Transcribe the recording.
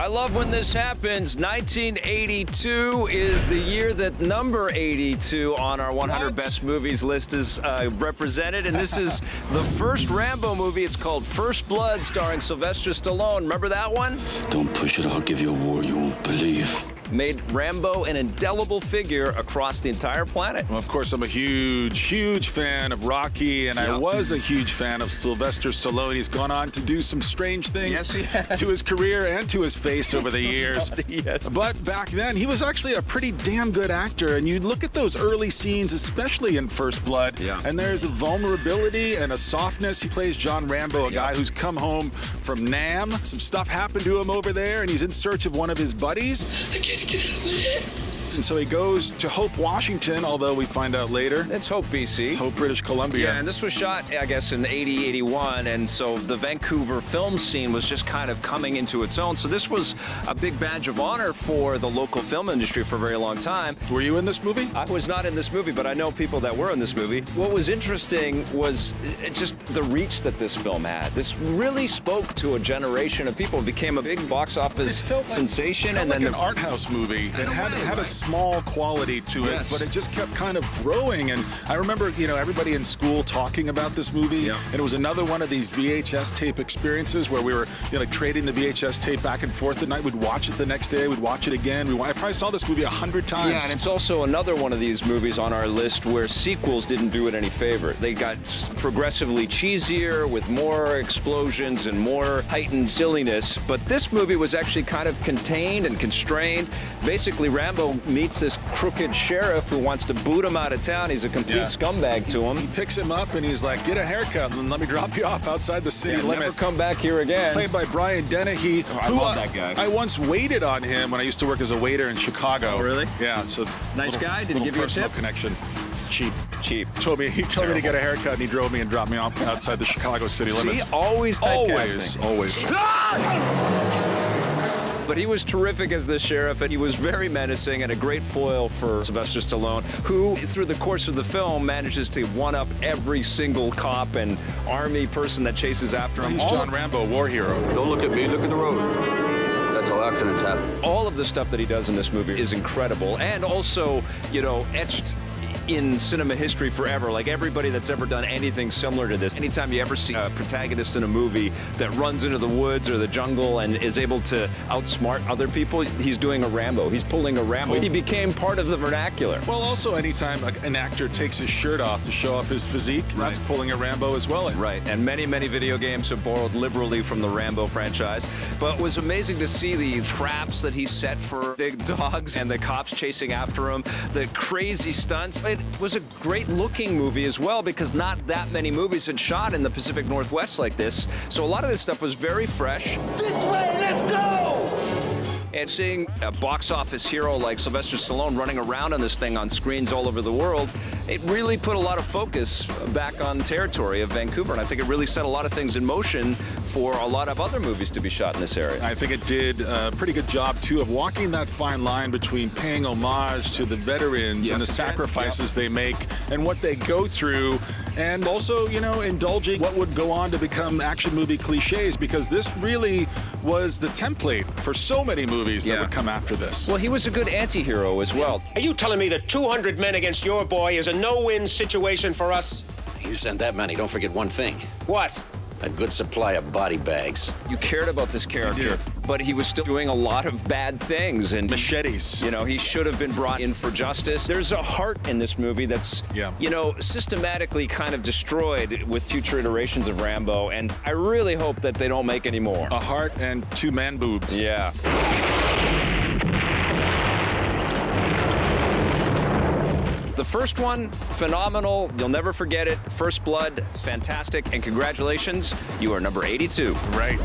love when this happens. 1982 is the year that number 82 on our 100 Best Movies list is represented, and this is the first Rambo movie. It's called First Blood, starring Sylvester Stallone. Remember that one? Don't push it, I'll give you a war you won't believe. Made Rambo an indelible figure across the entire planet. Well, of course, I'm a huge fan of Rocky, and I was a huge fan of Sylvester Stallone. He's gone on to do some strange things to his career and to his face over the years. Yes. But back then, he was actually a pretty damn good actor, and you look at those early scenes, especially in First Blood, and there's a vulnerability and a softness. He plays John Rambo, a guy who's come home from Nam. Some stuff happened to him over there, and he's in search of one of his buddies. Get out of my head. And so he goes to Hope, Washington, although we find out later. It's Hope, BC. It's Hope, British Columbia. Yeah, and this was shot, I guess, in 80, 81, and so the Vancouver film scene was just kind of coming into its own. So this was a big badge of honor for the local film industry for a very long time. Were you in this movie? I was not in this movie, but I know people that were in this movie. What was interesting was just the reach that this film had. This really spoke to a generation of people. It became a big box office sensation. It felt and like then an art house movie. It had a small quality to it, but it just kept kind of growing. And I remember, everybody in school talking about this movie. And it was another one of these VHS tape experiences where we were, like trading the VHS tape back and forth at night. We'd watch it the next day. We'd watch it again. I probably saw this movie 100 times. Yeah, and it's also another one of these movies on our list where sequels didn't do it any favor. They got progressively cheesier with more explosions and more heightened silliness. But this movie was actually kind of contained and constrained. Basically, Rambo meets this crooked sheriff who wants to boot him out of town. He's a complete scumbag to him. He picks him up and he's like, get a haircut and let me drop you off outside the city limits. Never come back here again. Played by Brian Dennehy. I love that guy. I once waited on him when I used to work as a waiter in Chicago. Oh, really? Yeah, so nice guy. Did he give you a tip? Connection. Cheap. Cheap. He told me to get a haircut, and he drove me and dropped me off outside the Chicago city limits. See, always typecasting. Always. But he was terrific as the sheriff, and he was very menacing and a great foil for Sylvester Stallone, who, through the course of the film, manages to one-up every single cop and army person that chases after him. He's John Rambo, war hero. Don't look at me, look at the road. That's how accidents happen. All of the stuff that he does in this movie is incredible, and also, etched in cinema history forever. Like everybody that's ever done anything similar to this. Anytime you ever see a protagonist in a movie that runs into the woods or the jungle and is able to outsmart other people, he's doing a Rambo. He's pulling a Rambo. He became part of the vernacular. Well, also anytime an actor takes his shirt off to show off his physique, that's pulling a Rambo as well. Right, and many video games have borrowed liberally from the Rambo franchise. But it was amazing to see the traps that he set for big dogs and the cops chasing after him, the crazy stunts. It was a great-looking movie as well because not that many movies had shot in the Pacific Northwest like this. So a lot of this stuff was very fresh. This way, let's go! And seeing a box office hero like Sylvester Stallone running around on this thing on screens all over the world, it really put a lot of focus back on the territory of Vancouver. And I think it really set a lot of things in motion for a lot of other movies to be shot in this area. I think it did a pretty good job, too, of walking that fine line between paying homage to the veterans and the sacrifices they make and what they go through, and also, indulging what would go on to become action movie cliches, because this really was the template for so many movies that would come after this. Well, he was a good anti-hero as well. Are you telling me that 200 men against your boy is a no-win situation for us? You send that many, don't forget one thing. What? A good supply of body bags. You cared about this character, but he was still doing a lot of bad things. And machetes. He should have been brought in for justice. There's a heart in this movie that's, systematically kind of destroyed with future iterations of Rambo, and I really hope that they don't make any more. A heart and two man boobs. Yeah. The first one, phenomenal. You'll never forget it. First Blood, fantastic. And congratulations, you are number 82. Right.